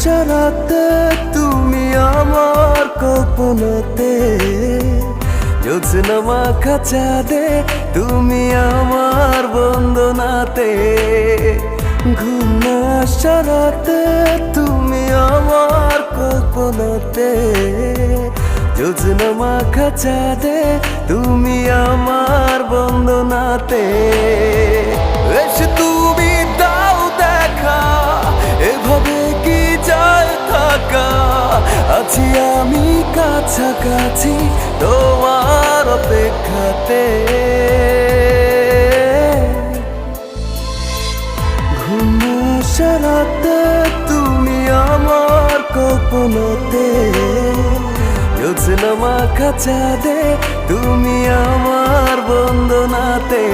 সারাতে তুমি আমার কল্পনাতে, জ্যোৎস্না মাখা চাঁদে তুমি আমার বন্দনাতে, ঘুম না সারাতে তুমি আমার কল্পনাতে, জ্যোৎস্না মাখা চাঁদে তুমি আমার বন্দনাতে। এসে তুমি দাও দেখা, এভাবে কি যায় থাকা, আছি আমি কাছাকাছি তোমার অপেক্ষাতে। ঘুম সারাতে তুমি আমার কল্পনাতে, জ্যোৎস্না মাখা চাঁদে তুমি আমার বন্দনাতে।